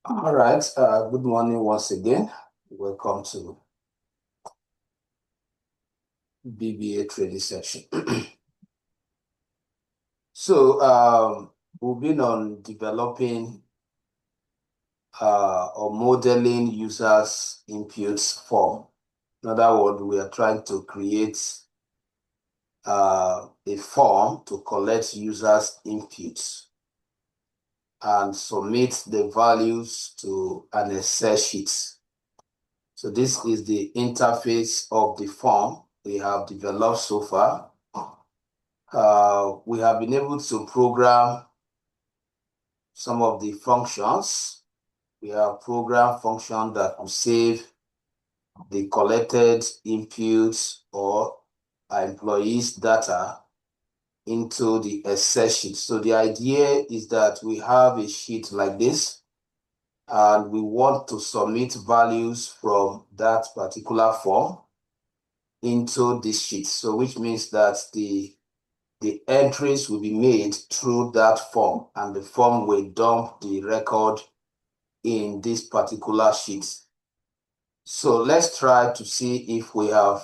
All right. Good morning once again. Welcome to BBA trading section. So we've been on developing or modeling users' inputs form. In other words, we are trying to create a form to collect users' inputs and submit the values to an Excel sheet. So this is the interface of the form we have developed so far. We have been able to program some of the functions. We have programmed functions that will save the collected inputs or employees' data into the Excel sheet. So the idea is that we have a sheet like this, and we want to submit values from that particular form into this sheet. So which means that the entries will be made through that form, and the form will dump the record in this particular sheet. So let's try to see if we have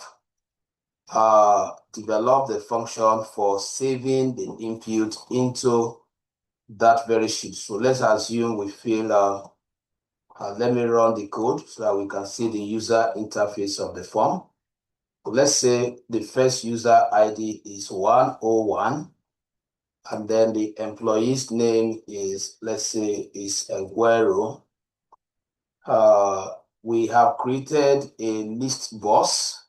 developed the function for saving the input into that very sheet. So let's assume we fill, let me run the code so that we can see the user interface of the form. So let's say the first user ID is 101. And then the employee's name is, let's say, is Aguero. We have created a list box.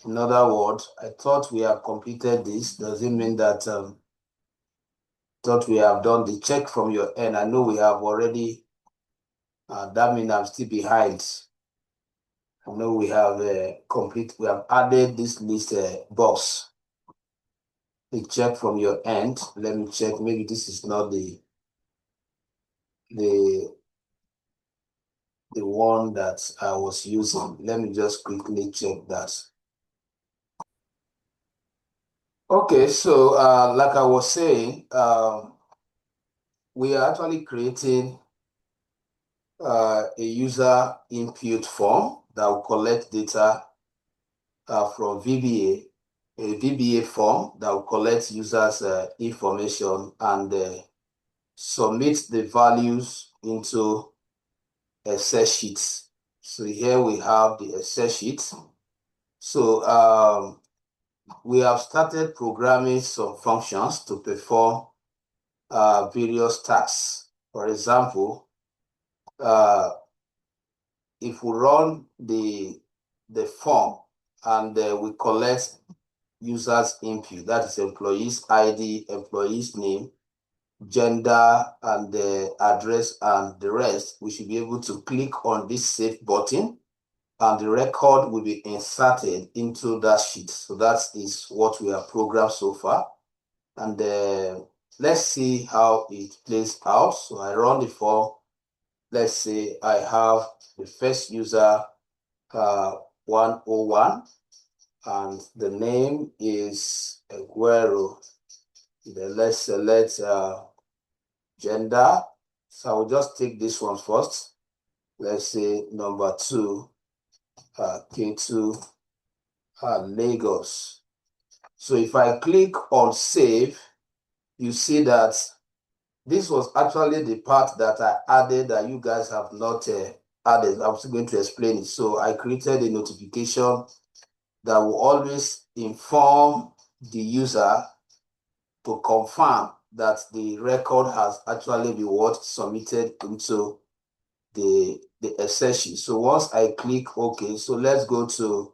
In other words, I thought we have completed this. Does it mean that thought we have done the check from your end? I know we have already. That means I'm still behind. I know we have we have added this list box. The check from your end. Let me check. Maybe this is not the one that I was using. Let me just quickly check that. Okay, so like I was saying, we are actually creating a user input form that will collect data from VBA, a VBA form that will collect users' information and submit the values into Excel sheets. So here we have the Excel sheet. So we have started programming some functions to perform various tasks. For example, if we run the form and we collect users' input, that is employees' ID, employees' name, gender, and the address and the rest, we should be able to click on this save button, and the record will be inserted into that sheet. So that is what we have programmed so far. And let's see how it plays out. So I run the form. Let's say I have the first user 101, and the name is Aguero. Then let's select gender. So I will just take this one first. Let's say number 2, K2, Lagos. So if I click on save, you see that this was actually the part that I added that you guys have not added. I'm still going to explain it. So I created a notification that will always inform the user to confirm that the record has actually been submitted into the Excel sheet. So once I click OK, so let's go to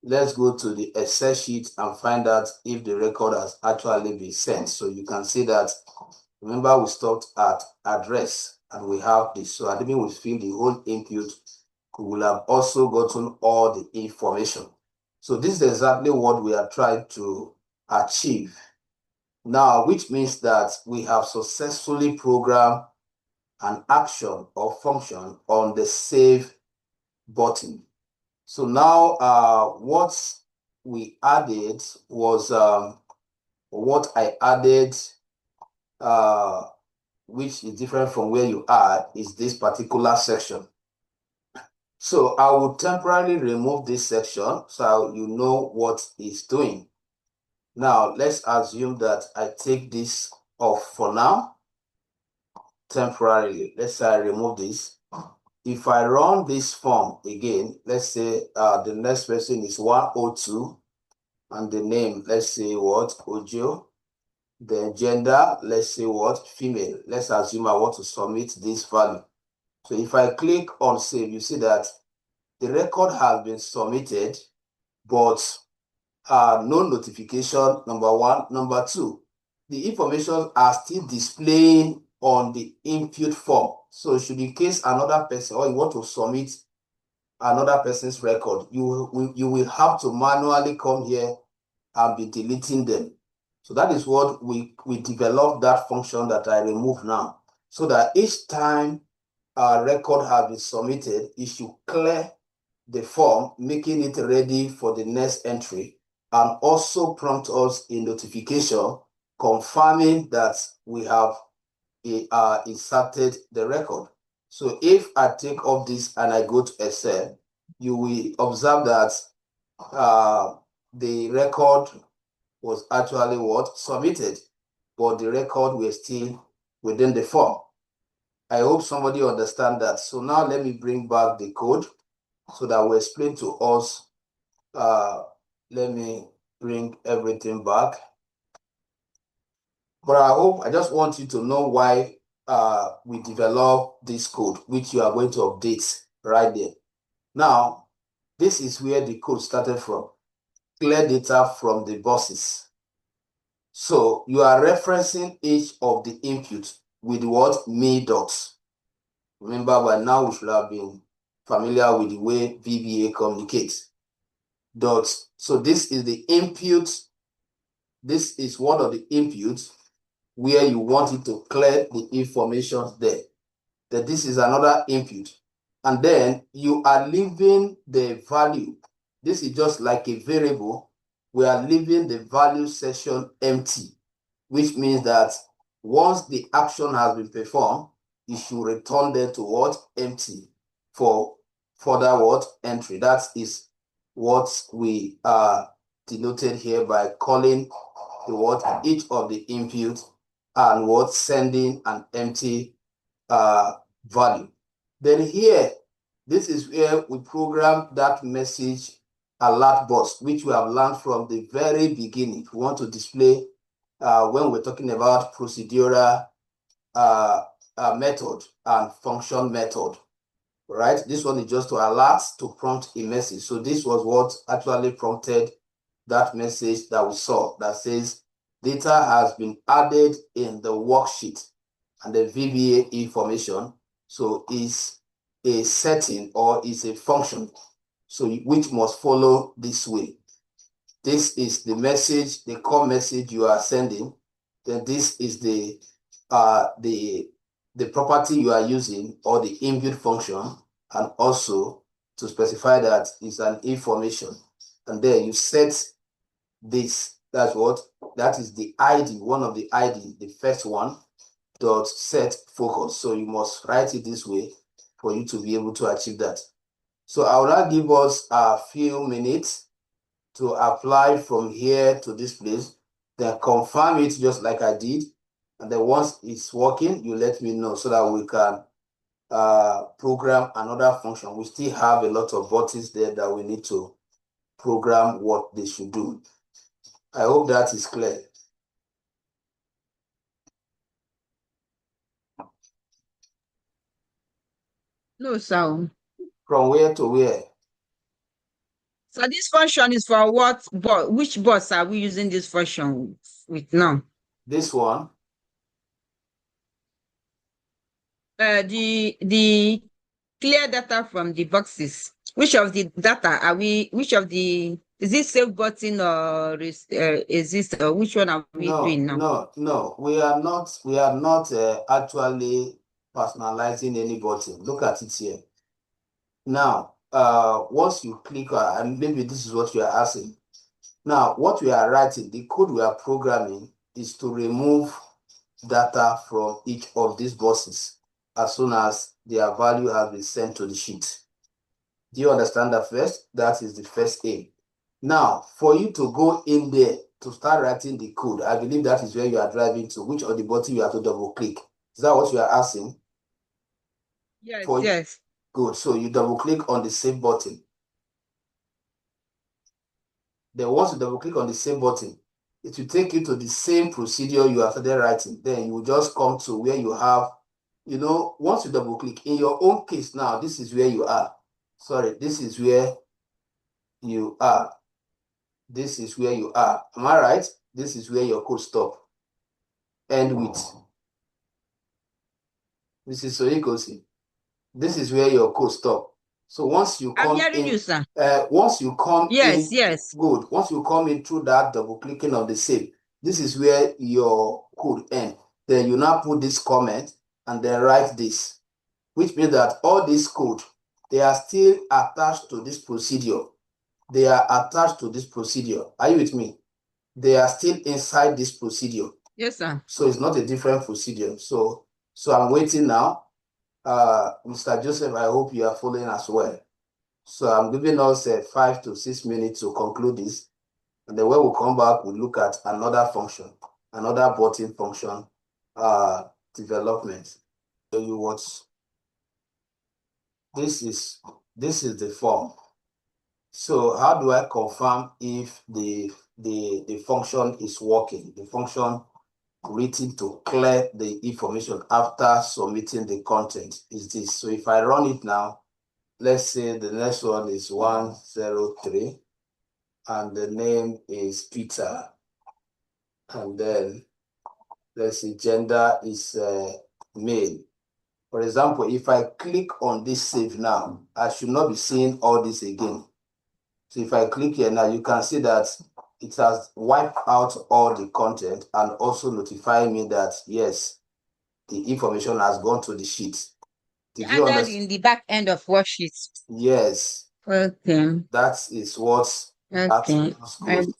the Excel sheet and find out if the record has actually been sent. So you can see that, remember, we stopped at address and we have this. So I mean, we fill the whole input, we will have also gotten all the information. So this is exactly what we are trying to achieve now, which means that we have successfully programmed an action or function on the save button. So now what we added was what I added which is different from where you are, is this particular section. So I will temporarily remove this section so you know what it's doing. Now, let's assume that I take this off for now, temporarily. Let's say I remove this. If I run this form again, let's say the next person is 102, and the name, let's say what, Ojo. The gender, let's say what, female. Let's assume I want to submit this value. So if I click on save, you see that the record has been submitted, but no notification, number one. Number two, the information are still displaying on the input form. So should in case another person, or you want to submit another person's record, you will have to manually come here and be deleting them. So that is what we developed that function that I remove now, so that each time a record has been submitted, it should clear the form, making it ready for the next entry, and also prompt us a notification confirming that we have inserted the record. So if I take off this and I go to Excel, you will observe that the record was actually what? Submitted, but the record was still within the form. I hope somebody understand that. So now let me bring back the code so that will explain to us. Let me bring everything back. But I just want you to know why we developed this code, which you are going to update right there. Now, this is where the code started from. Clear data from the buses. So you are referencing each of the inputs with what? Me dots. Remember, by now we should have been familiar with the way VBA communicates. Dots. So this is the input. This is one of the inputs where you want it to clear the information there. That this is another input. And then you are leaving the value. This is just like a variable. We are leaving the value section empty, which means that once the action has been performed, it should return there to what? Empty for further what? Entry. That is what we denoted here by calling the what? Each of the inputs and what? Sending an empty value. Then here, this is where we program that message alert box, which we have learned from the very beginning. We want to display when we're talking about procedural method and function method, right? This one is just to alert, to prompt a message. So this was what actually prompted that message that we saw that says data has been added in the worksheet, and the VBA information so is a setting or is a function, so which must follow this way. This is the message, the core message you are sending. Then this is the property you are using, or the inbuilt function, and also to specify that it's an information. And there you set this. That's what, that is the ID, one of the ID, the first one, dot set focus. So you must write it this way for you to be able to achieve that. So I will now give us a few minutes to apply from here to this place, then confirm it just like I did. And then once it's working, you let me know so that we can program another function. We still have a lot of buttons there that we need to program what they should do. I hope that is clear. No, sir. From where to where? So this function is for what? But which bots are we using this function with now? This one. The clear data from the boxes. Which of the data are we? Which of the, is this save button or is this which one are we doing now? No. We are not actually personalizing any button. Look at it here. Now, once you click, and maybe this is what you are asking. Now, what we are writing, the code we are programming is to remove data from each of these boxes as soon as their value has been sent to the sheet. Do you understand that first? That is the first aim. Now, for you to go in there to start writing the code, I believe that is where you are driving to. Which of the button you have to double click? Is that what you are asking? Yes, For yes. Good. So you double click on the save button. Then once you double click on the save button, it will take you to the same procedure you have started writing. Then you will just come to where you have, once you double click, in your own case now, this is where you are. Sorry, this is where you are. This is where you are. Am I right? This is where your code stop. End with. This is Soikosi. This is where your code stop. So once you I'm come hearing in, you, sir. once you come Yes, in, yes. good. Once you come in through that double clicking of the save, this is where your code end. Then you now put this comment and then write this, which means that all this code, they are still attached to this procedure. They are attached to this procedure. Are you with me? They are still inside this procedure. Yes, sir. So it's not a different procedure. So I'm waiting now. Mr. Joseph, I hope you are following as well. So I'm giving us 5 to 6 minutes to conclude this. And then when we come back, we'll look at another function, another button function development. So you watch. This is the form. So how do I confirm if the function is working? The function written to clear the information after submitting the content is this. So if I run it now, let's say the next one is 103 and the name is Peter. And then let's see, gender is male. For example, if I click on this save now, I should not be seeing all this again. So if I click here now, you can see that it has wiped out all the content and also notify me that, yes, the information has gone to the sheet. Did you Added understand? in the back end of worksheets. Yes. Okay. That is what that Okay. looks good.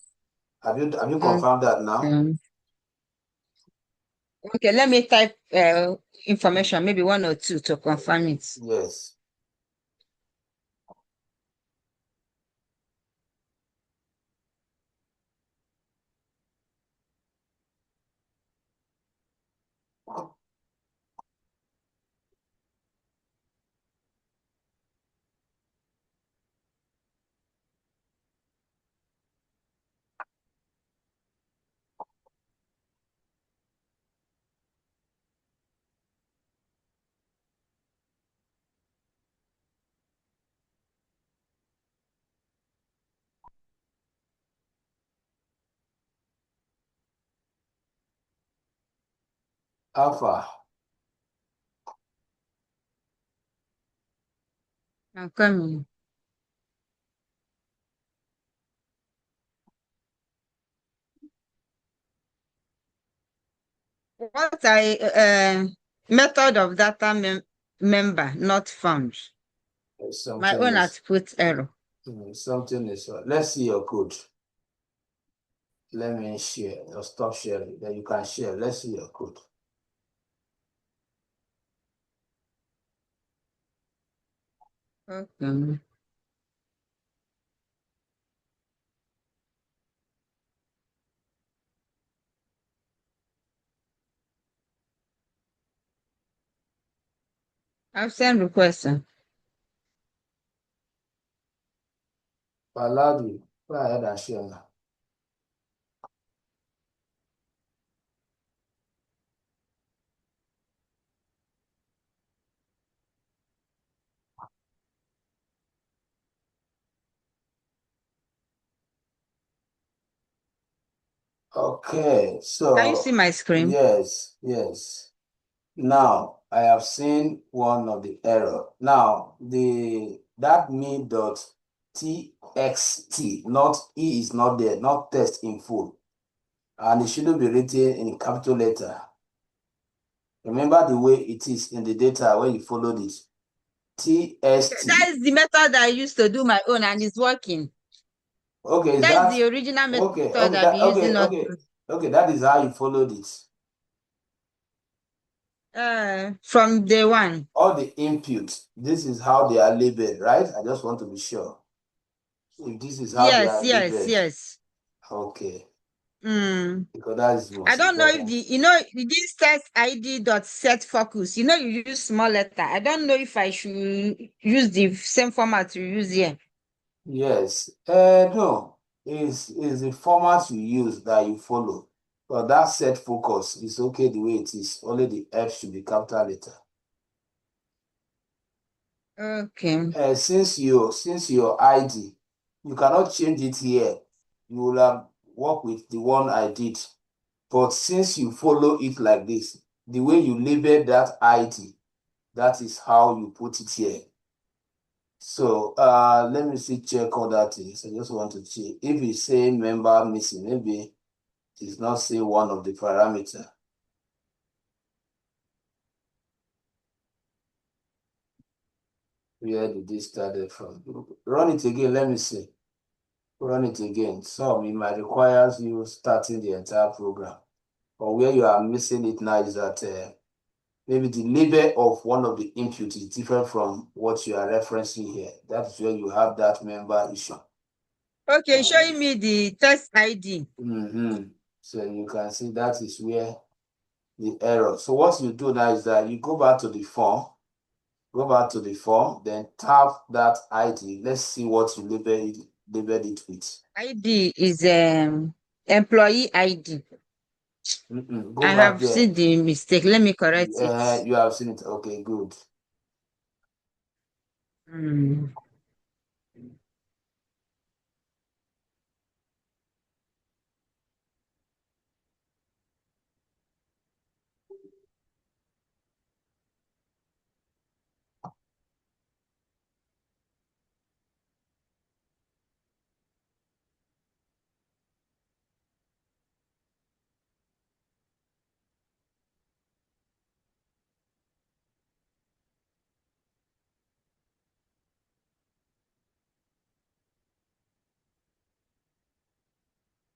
Have you Okay. confirmed that now? Okay, let me type information, maybe 1 or 2 to confirm it. Yes. Alpha. I'm coming. What method of data member not found? My own has put error. Something is. Let's see your code. Let me share or stop sharing. Then you can share. Let's see your code. Okay. I've sent request. Allowed go ahead and share now. Okay, so Can you see my screen? yes. Now I have seen one of the error. Now that me.txt, not E is not there, not test in full. And it shouldn't be written in capital letter. Remember the way it is in the data when you followed it. TST. That is the method I used to do my own and it's working. Okay, That is the original method I've been using. okay, that is how you followed it. From day one. All the inputs, this is how they are labeled, right? I just want to be sure. If this is how they are labeled. Yes. Okay. Because that is most I don't know important. if this test ID dot set focus, you use small letter. I don't know if I should use the same format you use here. Yes. No. Is the format you use that you follow. But that set focus is okay the way it is. Only the F should be capital letter. Okay. Since your ID, you cannot change it here. You will have work with the one I did. But since you follow it like this, the way you label that ID, that is how you put it here. So let me check all that is. I just want to check. If you say member missing, maybe it's not say one of the parameter. Where did this start from? Run it again, let me see. Run it again. Some it might require you starting the entire program. Or where you are missing it now is that maybe the label of one of the inputs is different from what you are referencing here. That is where you have that member issue. Okay, showing me the test ID. So you can see that is where the error. So what you do now is that you go back to the form, then tap that ID. Let's see what you labeled it with. ID is employee ID. Go I back have there. seen the mistake. Let me correct it. You have seen it. Okay, good.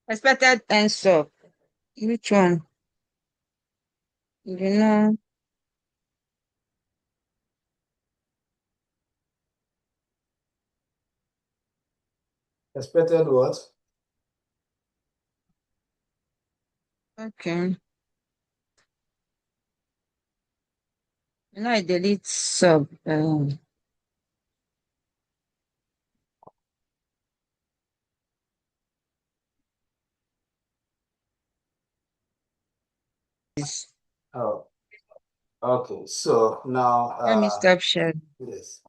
Expected answer. Which one? You know. Expected what? Okay. I delete sub. Oh, okay. So now, Let me stop sharing. yes.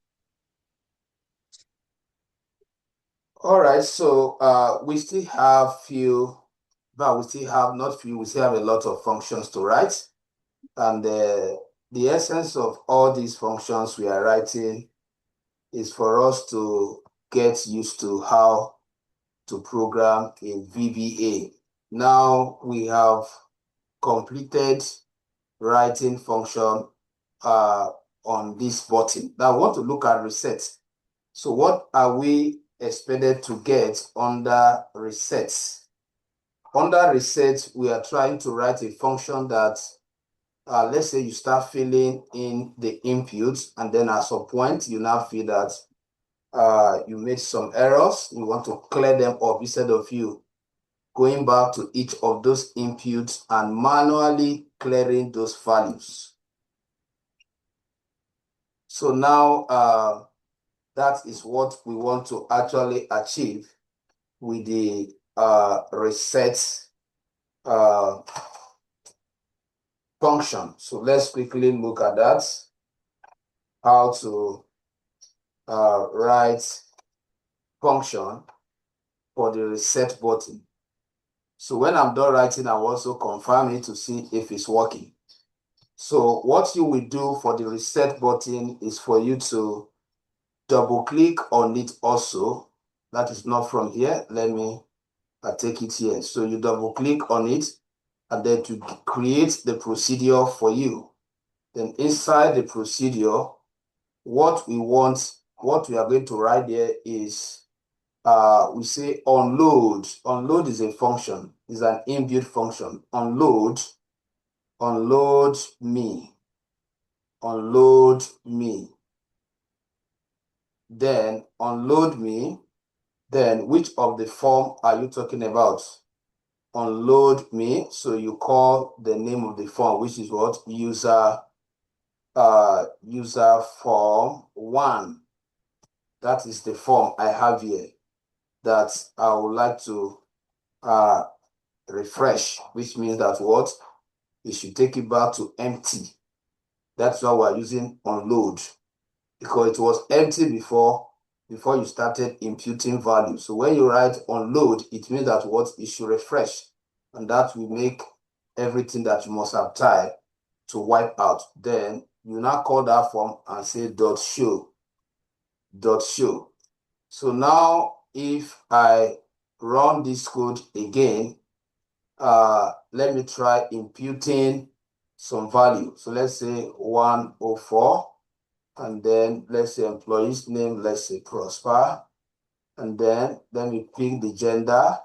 All right. So we still have few, but we still have not few. We still have a lot of functions to write, and the essence of all these functions we are writing is for us to get used to how to program in VBA. Now we have completed writing function on this button. Now I want to look at reset. So what are we expected to get under reset? Under reset, we are trying to write a function that, let's say you start filling in the inputs, and then at some point you now feel that you made some errors. You want to clear them up instead of you going back to each of those inputs and manually clearing those values. So now that is what we want to actually achieve with the reset function. So let's quickly look at that, how to write function for the reset button. So when I'm done writing, I'll also confirm it to see if it's working. So what you will do for the reset button is for you to double click on it also. That is not from here. Let me take it here. So you double click on it and then to create the procedure for you. Then inside the procedure, what we are going to write there is we say unload. Unload is a function, is an inbuilt function. Unload me. unload me. Then unload me. Then which of the form are you talking about? Unload me. So you call the name of the form, which is what? User form 1. That is the form I have here that I would like to refresh, which means that what? You should take it back to empty. That's why we're using unload, because it was empty before you started imputing value. So when you write unload, it means that what? It should refresh, and that will make everything that you must have typed to wipe out. Then you now call that form and say dot show. So now if I run this code again, let me try imputing some value. So let's say 104, and then let's say employee's name, let's say Prosper, and then let me pick the gender.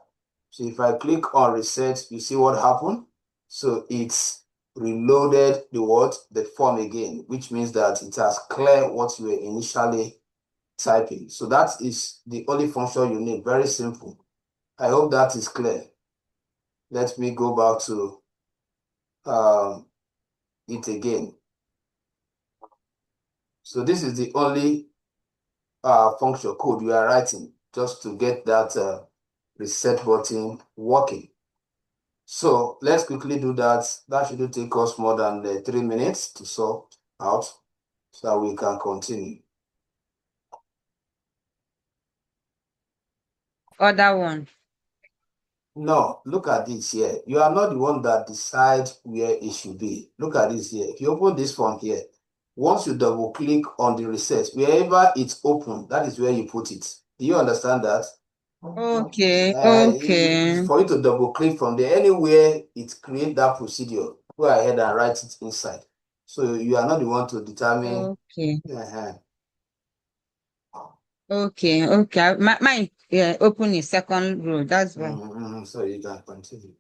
So if I click on reset, you see what happened? So it's reloaded the form again, which means that it has cleared what you were initially typing. So that is the only function you need. Very simple. I hope that is clear. Let me go back to it again. So this is the only function code you are writing just to get that reset button working. So let's quickly do that. That shouldn't take us more than 3 minutes to sort out so that we can continue. Other one. No, look at this here. You are not the one that decides where it should be. Look at this here. If you open this form here, once you double click on the reset, wherever it's open, that is where you put it. Do you understand that? Okay. For you to double click from there, anywhere it creates that procedure, go ahead and write it inside. So you are not the one to determine. Okay. Okay. Mine open in second row. That's why. So you can continue.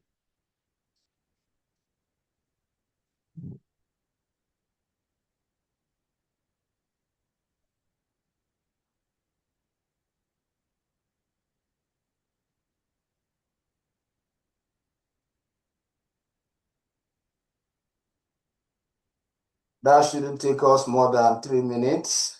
That shouldn't take us more than 3 minutes.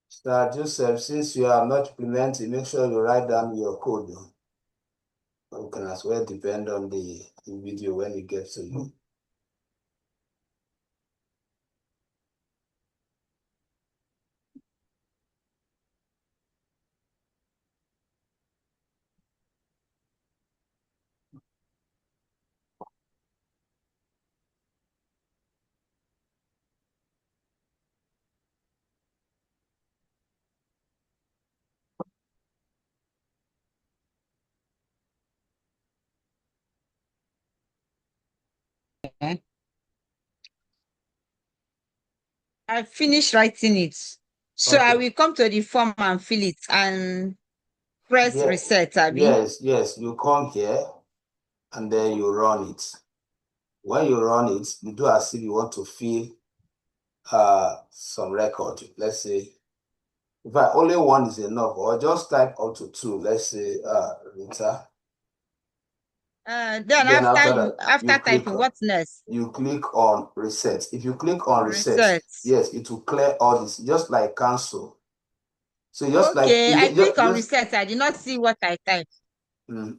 Sir Joseph, since you are not implementing, make sure you write down your code. You can as well depend on the video when it gets to you. Okay. I finished writing it. So I will come to the form and fill it and press reset, Abby. Yes, you come here and then you run it. When you run it, you do as if you want to fill some record. Let's say, in fact, only one is enough, or just type up to 2. Let's say Rita. Then click after typing, what's next? You click on reset. If you click on reset, yes, it will clear all this, just like cancel. So just I click on reset. I did not see what I typed.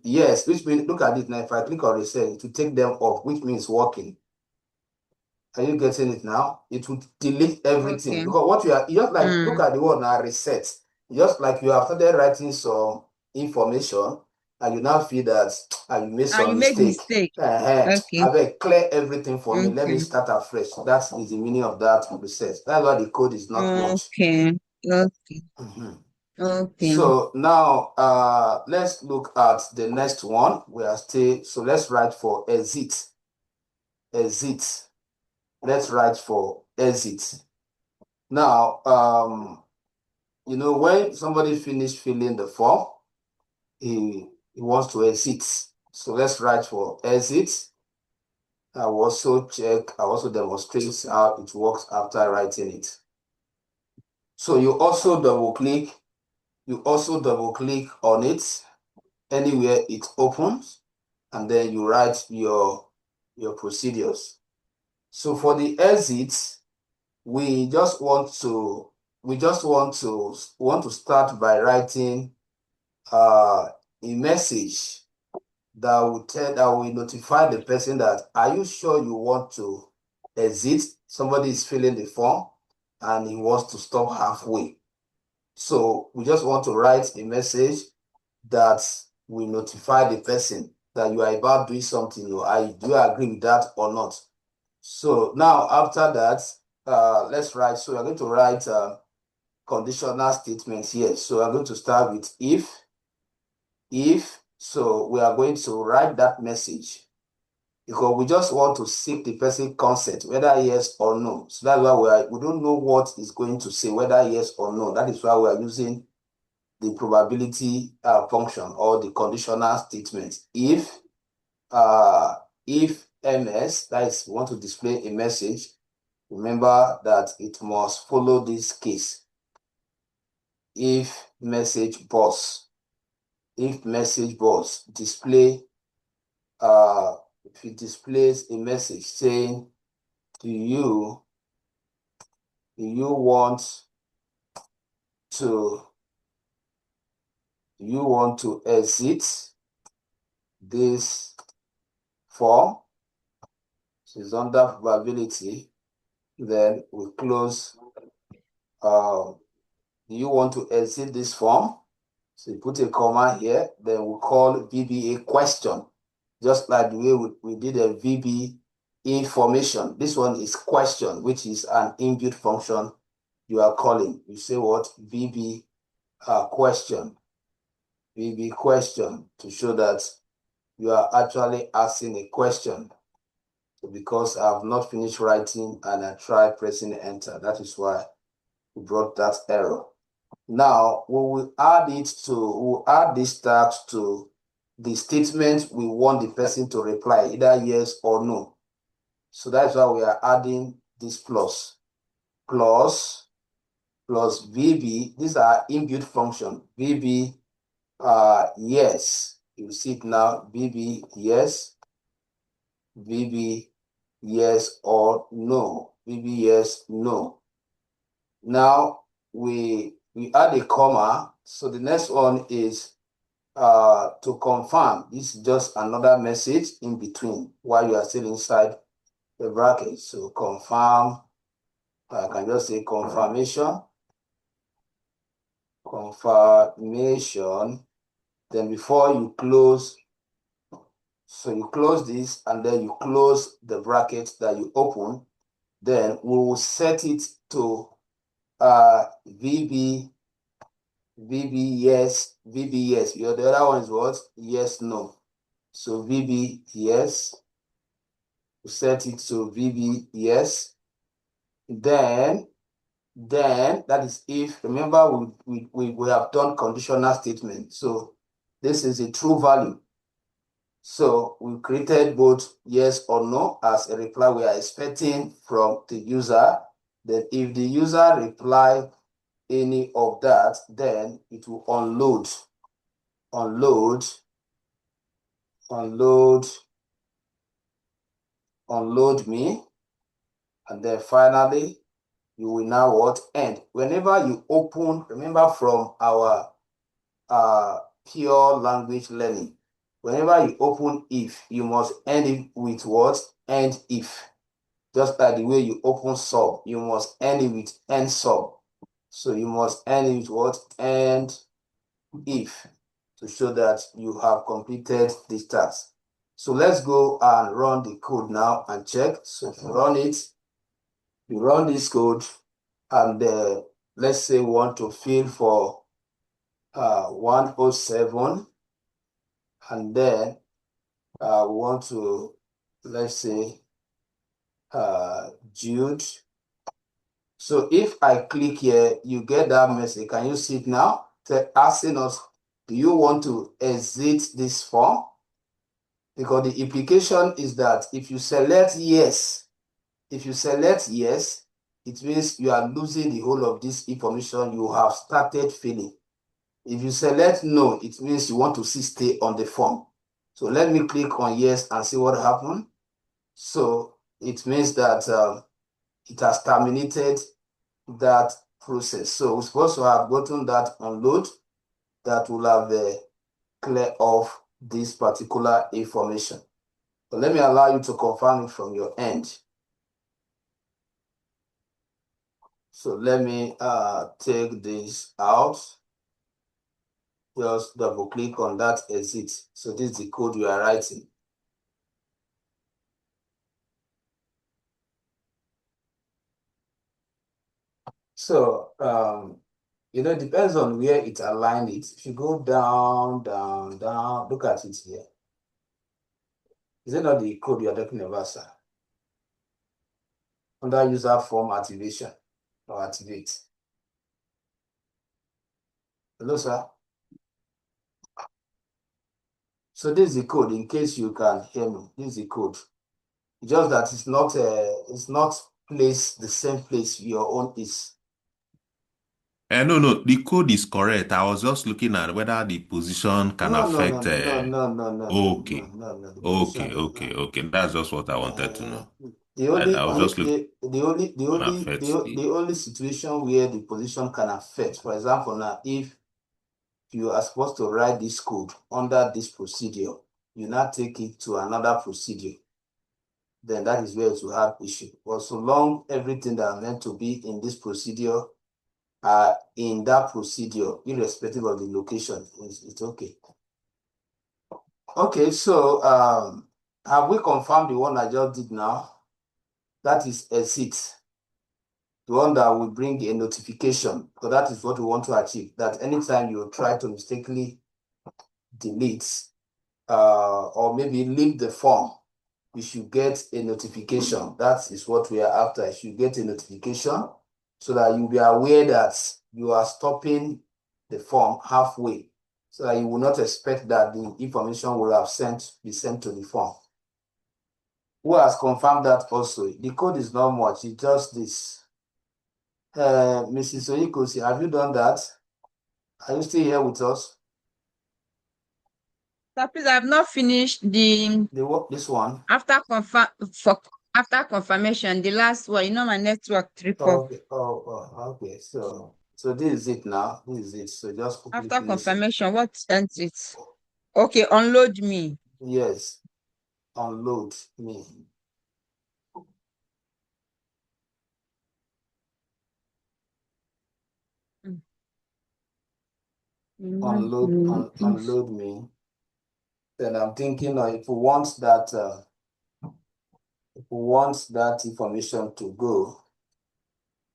Yes, which means look at it now. If I click on reset, it will take them off, which means working. Are you getting it now? It will delete everything. Because what you are just like look at the word now, reset. Just like you have started writing some information, and you now feel that you made some you made mistake. Okay. I will clear everything for me. Let me Okay. start afresh. That is the meaning of that process. That's why the code is not much. Okay. Okay. Okay. So now let's look at the next one. We are still, so let's write for exit. Exit. Let's write for exit. Now, you know, when somebody finished filling the form, he wants to exit. So let's write for exit. I will also check, I also demonstrate how it works after writing it. So you also double click on it anywhere it opens, and then you write your procedures. So for the exit, we just want to start by writing a message that will notify the person that, are you sure you want to exit? Somebody is filling the form and he wants to stop halfway. So we just want to write a message that will notify the person that you are about doing something. Do you agree with that or not? So now after that, let's write. So we're going to write conditional statements here. So we're going to start with if. So we are going to write that message because we just want to seek the person's consent, whether yes or no. So that's why we don't know what is going to say, whether yes or no. That is why we are using the probability function or the conditional statement. If MS, that is, we want to display a message, remember that it must follow this case. If message box display, if it displays a message saying, do you want to exit this form? So it's under probability. Then we close. Do you want to exit this form? So you put a comma here, then we call VBA question, just like the way we did a VB information. This one is question, which is an inbuilt function you are calling. You say what? VB question. VB question, to show that you are actually asking a question. So because I have not finished writing and I tried pressing enter, that is why we brought that error. Now we'll add this text to the statement we want the person to reply, either yes or no. So that's why we are adding this plus VB. These are inbuilt function. VB yes. You see it now. VB yes. VB yes or no. VB yes, no. Now we add a comma. So the next one is to confirm. This is just another message in between while you are still inside the bracket. So confirm, I can just say confirmation. Then before you close, so you close this and then you close the bracket that you open. Then we will set it to VB yes. The other one is what? Yes, no. So VB yes. We set it to VB yes. Then that is if, remember, we have done conditional statement. So this is a true value. So we created both yes or no as a reply we are expecting from the user. Then if the user reply any of that, then it will unload me. And then finally, you will now what? End. Whenever you open, remember from our pure language learning, whenever you open if, you must end it with what? End if. Just like the way you open sub, you must end it with end sub. So you must end it with what? End if. to show that you have completed this task. So let's go and run the code now and check. So if you run it, you run this code, and let's say we want to fill for 107, and then we want to, let's say, Jude. So if I click here, you get that message. Can you see it now? They're asking us, do you want to exit this form? Because the implication is that if you select yes, it means you are losing the whole of this information you have started filling. If you select no, it means you want to stay on the form. So let me click on yes and see what happened. So it means that it has terminated that process. So we're supposed to have gotten that unload that will have clear off this particular information. So let me allow you to confirm it from your end. So let me take this out. Just double click on that exit. So this is the code you are writing. So, it depends on where it aligned it. If you go down, down, down, look at it here. Is it not the code you are talking about, sir? Under user form activation or activate. Hello, sir. So this is the code, in case you can hear me. This is the code. Just that it's not placed the same place your own is. No, the code is correct. I was just looking at whether the position can affect. Okay. That's just what I wanted to know. The only situation where the position can affect, for example, now if you are supposed to write this code under this procedure, you now take it to another procedure, then that is where it will have issue. But so long everything that are meant to be in this procedure are in that procedure, irrespective of the location, it's okay. Okay, so have we confirmed the one I just did now? That is exit. The one that will bring a notification, because that is what we want to achieve. That anytime you try to mistakenly delete or maybe leave the form, you should get a notification. That is what we are after. You should get a notification so that you'll be aware that you are stopping the form halfway, so that you will not expect that the information will have be sent to the form. Who has confirmed that also? The code is not much, it's just this. Mrs. Oyikosi, have you done that? Are you still here with us? Sir, please, I have not finished this one. After confirmation, the last one, my network triple. Okay. Okay. So this is it now. This is it. So just after confirmation, what ends it? Okay, unload me. Yes, unload me. Unload me. Then I'm thinking, if we want that information to go,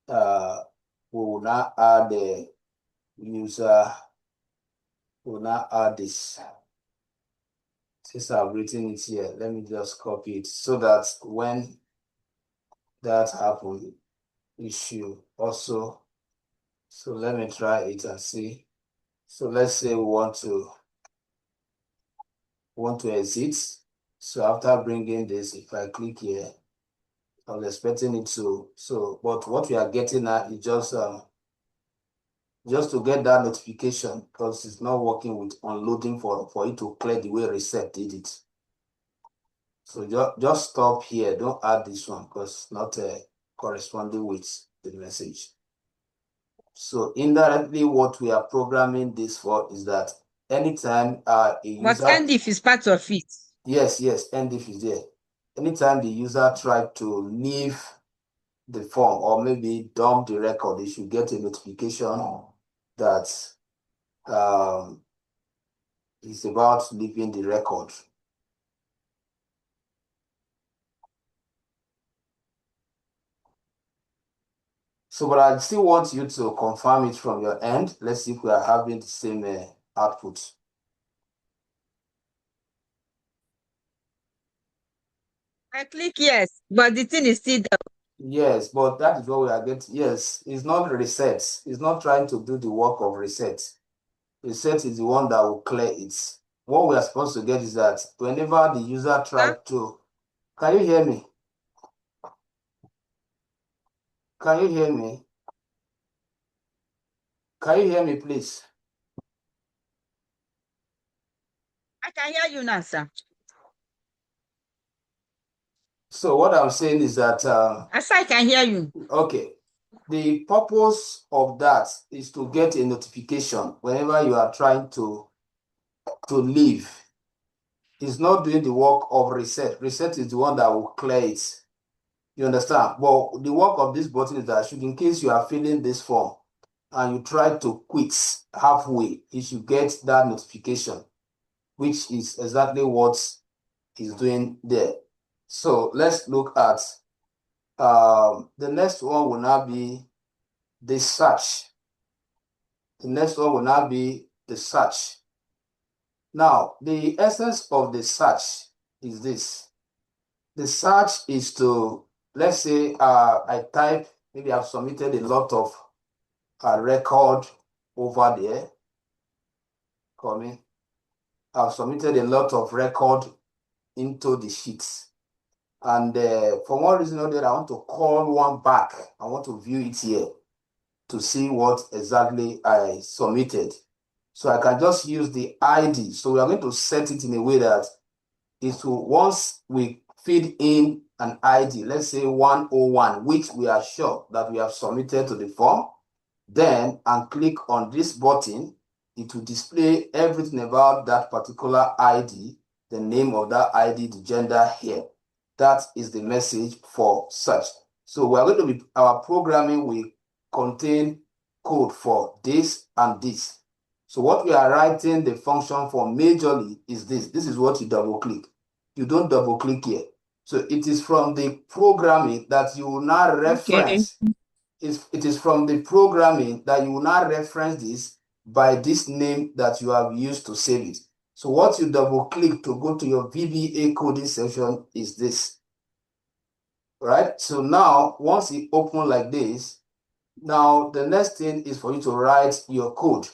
we will now add the user. We will now add this. Since I've written it here, let me just copy it so that when that happens, it should also. So let me try it and see. So let's say we want to exit. So after bringing this, if I click here, I was expecting it to. But what we are getting at is just to get that notification, because it's not working with unloading for it to clear the way reset did it. So just stop here. Don't add this one because it's not corresponding with the message. So indirectly, what we are programming this for is that anytime a user... But endif is part of it. Yes, endif is there. Anytime the user tries to leave the form or maybe dump the record, they should get a notification that It's about leaving the record. So, but I still want you to confirm it from your end. Let's see if we are having the same output. I click yes, but the thing is still there. Yes, but that is what we are getting. Yes, it's not reset. It's not trying to do the work of reset. Reset is the one that will clear it. What we are supposed to get is that whenever the user tries to... Can you hear me? Can you hear me? Can you hear me, please? I can hear you now, sir. So what I'm saying is that... I can hear you. Okay. The purpose of that is to get a notification whenever you are trying to leave. It's not doing the work of reset. Reset is the one that will clear it. You understand? But the work of this button is that should, in case you are filling this form and you try to quit halfway, you should get that notification, which is exactly what is doing there. So let's look at the next one will now be the search. The next one will now be the search. Now, the essence of the search is this. The search is to, let's say I type, maybe I've submitted a lot of record over there. I've submitted a lot of record into the sheets. And for one reason or the other, I want to call one back. I want to view it here to see what exactly I submitted. So I can just use the ID. So we are going to set it in a way that is once we feed in an ID, let's say 101, which we are sure that we have submitted to the form, then and click on this button, it will display everything about that particular ID, the name of that ID, the gender here. That is the message for search. So we are going to be, our programming will contain code for this and this. So what we are writing the function for majorly is this. This is what you double click. You don't double click here. So it is from the programming that you will now reference. Okay. It is from the programming that you will now reference this by this name that you have used to save it. So what you double click to go to your VBA coding section is this. Right? So now, once it opens like this, now the next thing is for you to write your code.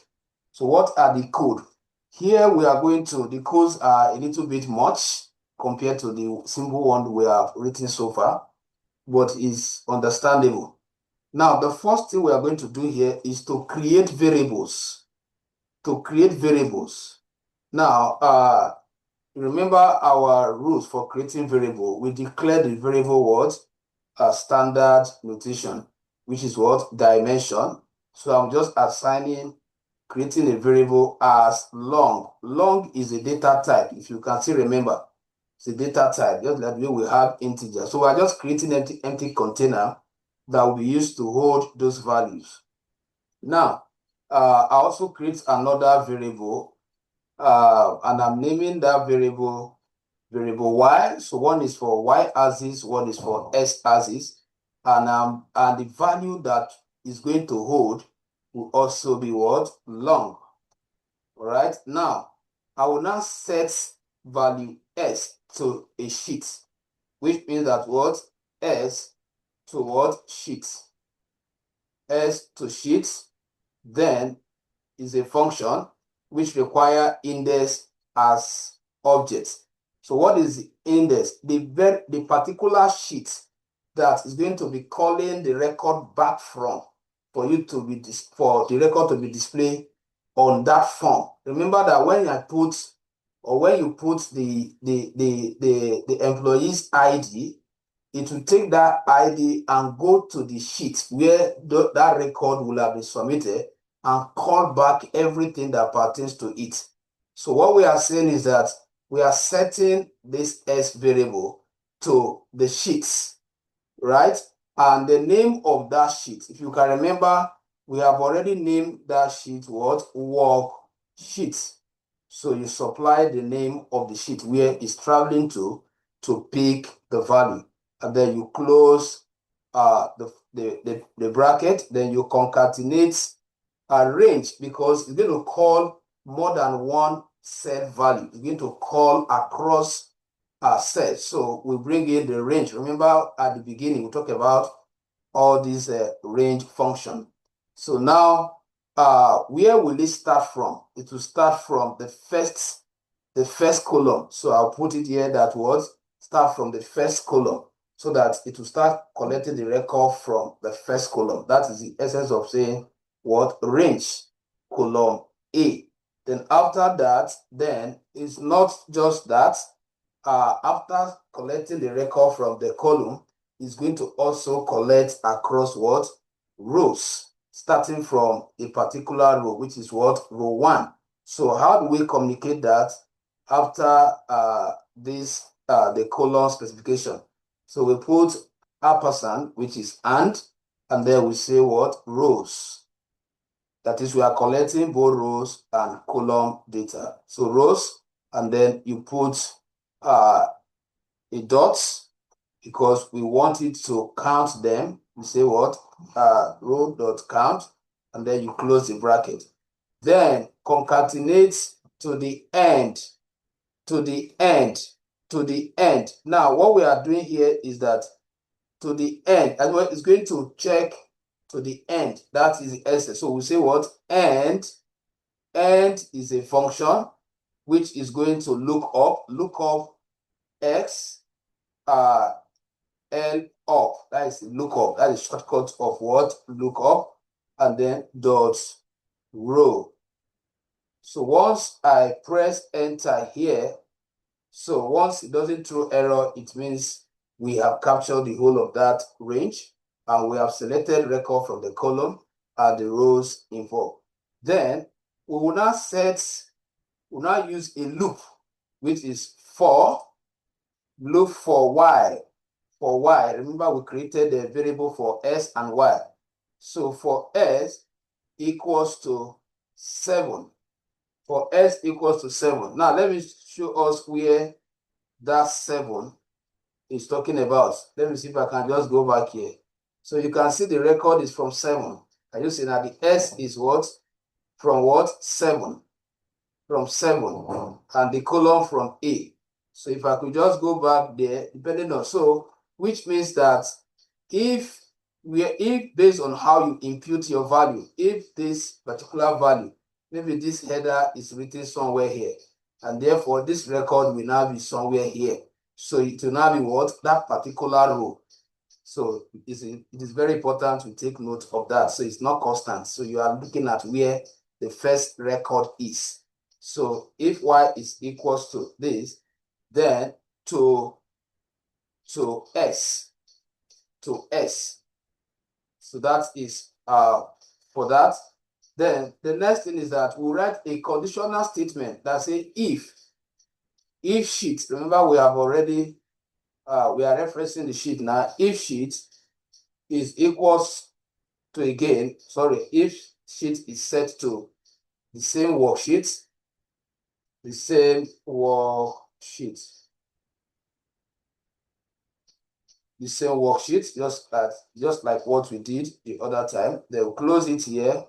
So what are the code? Here we are going to, the codes are a little bit much compared to the simple one we have written so far, but is understandable. Now, the first thing we are going to do here is to create variables. To create variables. Now, remember our rules for creating variable. We declare the variable what? Standard notation, which is what? Dimension. So I'm just assigning, creating a variable as long. Long is a data type. If you can still remember, it's a data type, just like we have integer. So we're just creating an empty container that will be used to hold those values. Now, I also create another variable, and I'm naming that variable y. So one is for y axis, one is for x axis, and the value that is going to hold will also be what? Long. All right. Now, I will now set value s to a sheet, which means that what? S to what? Sheet. S to sheet, then is a function which require index as object. So what is the index? The particular sheet that is going to be calling the record back from for you to be for the record to be displayed on that form. Remember that when I put or when you put the employee's ID, it will take that ID and go to the sheet where that record will have been submitted and call back everything that pertains to it. So what we are saying is that we are setting this S variable to the sheets, right? And the name of that sheet, if you can remember, we have already named that sheet what? Worksheet. So you supply the name of the sheet where it's traveling to pick the value. And then you close the bracket, then you concatenate a range because it's going to call more than one set value. It's going to call across a set. So we bring in the range. Remember at the beginning, we talked about all these range function. So now, where will it start from? It will start from the first column. So I'll put it here that was start from the first column so that it will start collecting the record from the first column. That is the essence of saying what range column A. Then after that, then it's not just that. After collecting the record from the column, it's going to also collect across what rows, starting from a particular row, which is what row 1. So how do we communicate that after the column specification? So we put ampersand, which is and then we say what rows. That is, we are collecting both rows and column data. So rows, and then you put a dot because we want it to count them. We say what? Row dot count, and then you close the bracket. Then concatenate to the end, to the end, to the end. Now, what we are doing here is that to the end, and it's going to check to the end. That is the essence. So we say what? End. End is a function which is going to look up x L up. That is lookup. That is shortcut of what? Lookup. And then dot row. So once I press enter here, so once it doesn't throw error, it means we have captured the whole of that range and we have selected record from the column and the rows involved. Then we will now use a loop, which is for loop for y. For y, remember we created a variable for s and y. So for s equals to 7. For s equals to 7. Now let me show us where that 7 is talking about. Let me see if I can just go back here. So you can see the record is from 7. Can you see now the s is what? From what? 7. From 7. And the column from A. So if I could just go back there, depending on, so which means that if based on how you impute your value, if this particular value, maybe this header is written somewhere here, and therefore this record will now be somewhere here. So it will now be what? That particular row. So it is very important to take note of that. So it's not constant. So you are looking at where the first record is. So if y is equals to this, then to s. So that is for that. Then the next thing is that we write a conditional statement that says if sheet, remember we have already we are referencing the sheet now. If sheet is equals to if sheet is set to the same worksheet, just like what we did the other time. Then we'll close it here.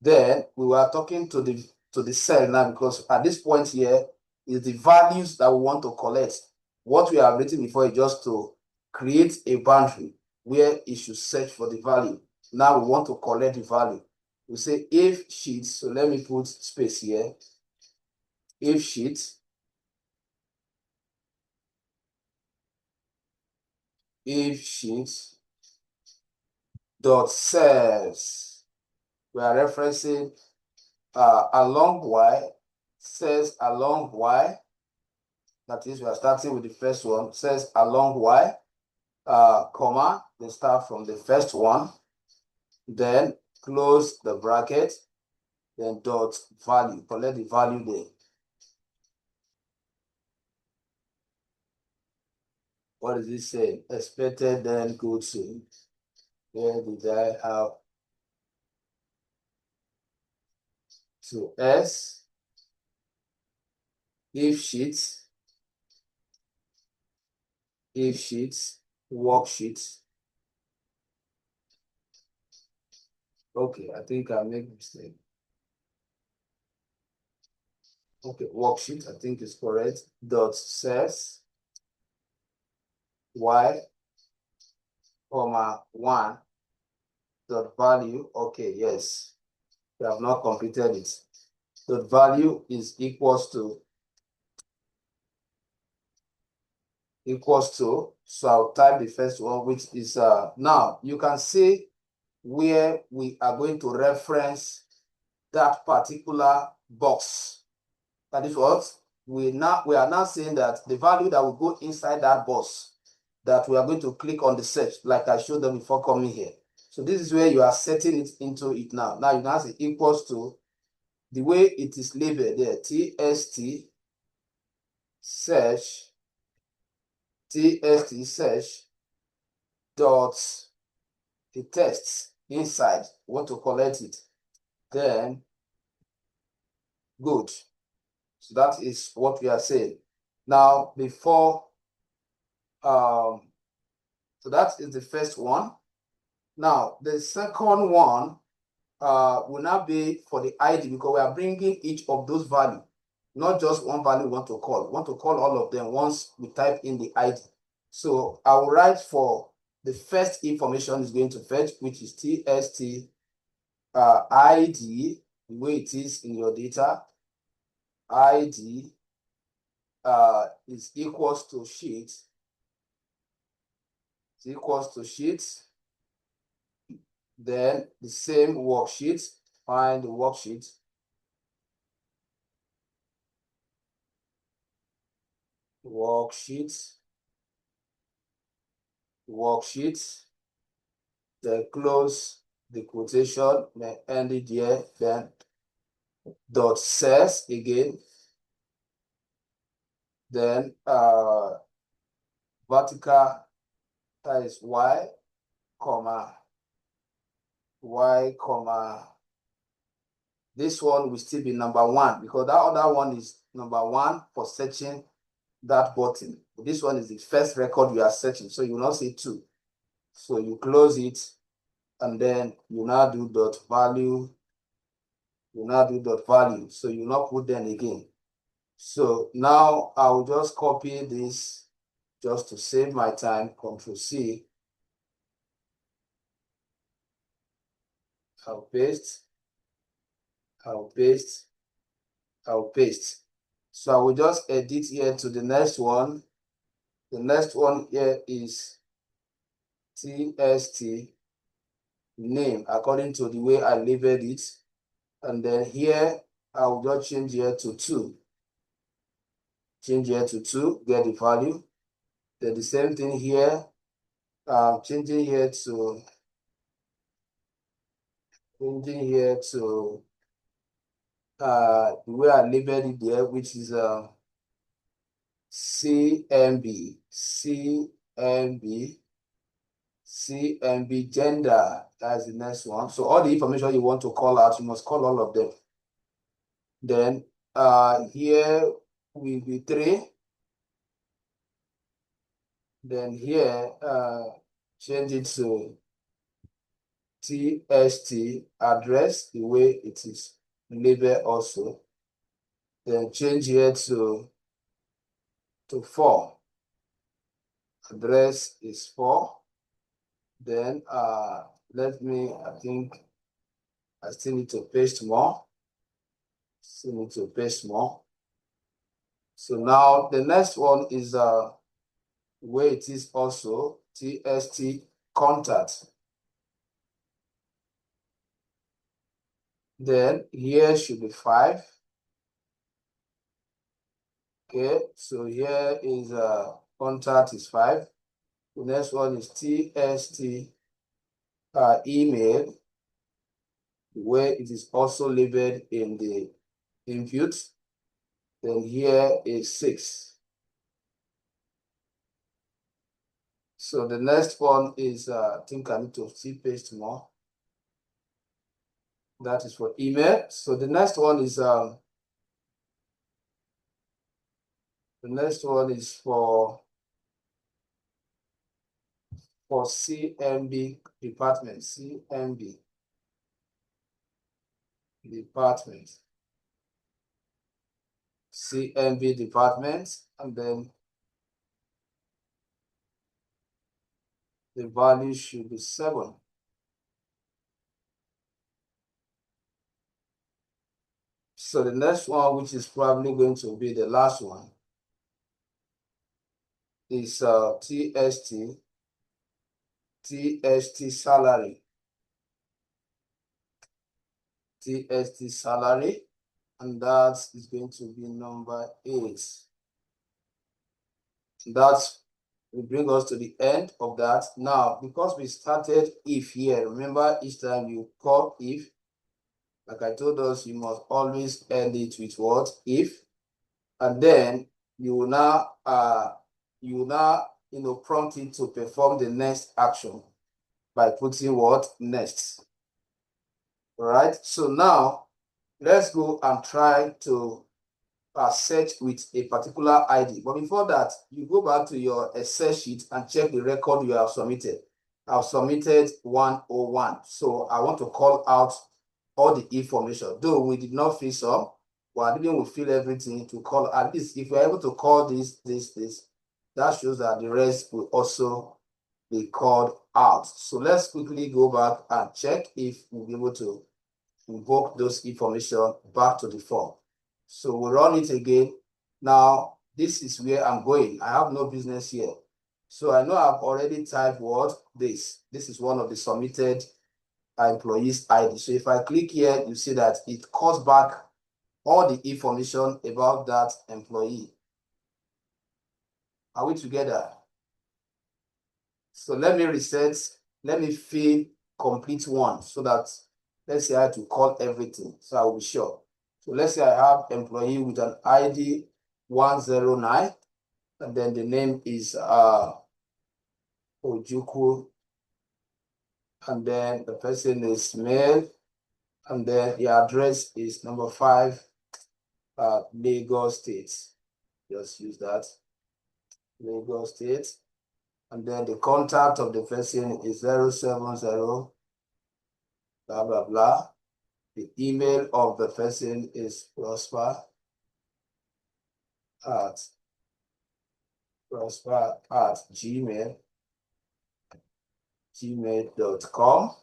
Then we were talking to the cell now, because at this point here is the values that we want to collect. What we have written before is just to create a boundary where it should search for the value. Now we want to collect the value. We say if sheet, so let me put space here. If sheet dot cells, we are referencing along y, says along y. That is, we are starting with the first one, says along y, comma, then start from the first one, then close the bracket, then dot value, collect the value there. What is it saying? Expected, then go to. Where did I have to s? if sheets, worksheets. Okay, I think I made a mistake. Okay, worksheet, I think is correct. Dot cells y, comma 1 dot value. Okay, yes, we have not completed it. Dot value is equals to, so I'll type the first one, which is now you can see where we are going to reference that particular box. That is what we are now saying, that the value that will go inside that box, that we are going to click on the search, like I showed them before coming here. So this is where you are setting it into it now. Now you now say equals to the way it is labeled there, tst search, dot the text inside. We want to collect it. Then good. So that is what we are saying. Now before so that is the first one. Now the second one will now be for the ID, because we are bringing each of those values, not just one value we want to call. We want to call all of them once we type in the ID. So I will write for the first information is going to fetch, which is tst ID, the way it is in your data. ID is equals to sheet. It's equals to sheet. Then the same worksheet. Find the worksheet. Worksheet. Then close the quotation. Then end it there. Then dot cells again. Then vertical, that is y, comma, this one will still be number 1, because that other one is number 1 for searching that button. This one is the first record you are searching, so you will not say 2. So you close it, and then you now do dot value. So you not put them again. So now I'll just copy this just to save my time. Control C. I'll paste. So I will just edit here to the next one. The next one here is tst name, according to the way I labeled it. And then here I will just change here to 2. Change here to 2, get the value. Then the same thing here. Changing here to the way I labeled it there, which is CMB gender. That's the next one. So all the information you want to call out, you must call all of them. Then here will be 3. Then here change it to tst address, the way it is labeled also. Then change here to 4. Address is 4. Then let me, I think I still need to paste more. So now the next one is where it is also tst contact. Then here should be 5. Okay, so here is contact is 5. The next one is tst email, where it is also labeled in the input. Then here is 6. So the next one is I think I need to see paste more. That is for email. So the next one is The next one is for CMB department, CMB department, CMB department, and then the value should be 7. So the next one, which is probably going to be the last one, is TST salary. TST salary, and that is going to be number 8. That will bring us to the end of that. Now, because we started if here, remember each time you call if, like I told us, you must always end it with what? If. And then you will now prompt it to perform the next action by putting what? Next. All right. So now let's go and try to search with a particular ID. But before that, you go back to your Excel sheet and check the record you have submitted. I've submitted 101. So I want to call out all the information. Though we did not fill some, but I didn't fill everything to call. At least if we're able to call this, that shows that the rest will also be called out. So let's quickly go back and check if we'll be able to invoke those information back to the form. So we'll run it again. Now, this is where I'm going. I have no business here. So I know I've already typed what? This. This is one of the submitted employees ID. So if I click here, you see that it calls back all the information about that employee. Are we together? So let me reset. Let me fill complete one so that, let's say I have to call everything. So I will be sure. So let's say I have employee with an ID 109, and then the name is Ojukwu, and then the person is male, and then the address is number 5, Lagos State. Just use that, Lagos State. And then the contact of the person is 070, blah, blah, blah. The email of the person is prosper@gmail.com.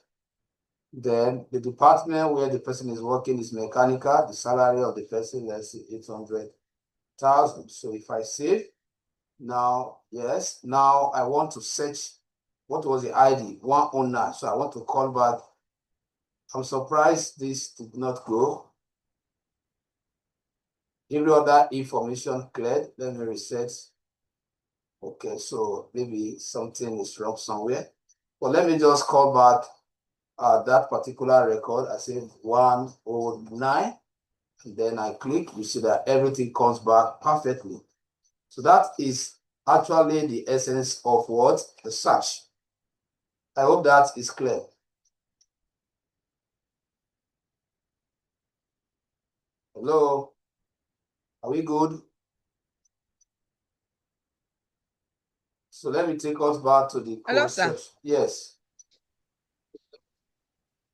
Then the department where the person is working is mechanical. The salary of the person, let's say 800,000. So if I save, now, yes, now I want to search what was the ID, 109. So I want to call back. I'm surprised this did not go. Every other information cleared. Let me reset. Okay, so maybe something is wrong somewhere. But let me just call back that particular record. I said 109, and then I click. You see that everything comes back perfectly. So that is actually the essence of what? The search. I hope that is clear. Hello? Are we good? So let me take us back to the code. Hello, sir. Search. Yes.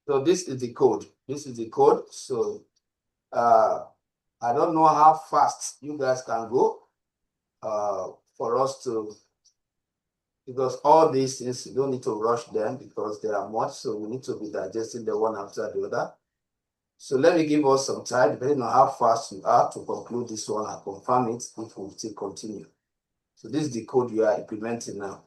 So this is the code. This is the code. So I don't know how fast you guys can go for us to, because all these things, you don't need to rush them because there are much. So we need to be digesting the one after the other. So let me give us some time, depending on how fast you are, to conclude this one and confirm it if we still continue. So this is the code you are implementing now.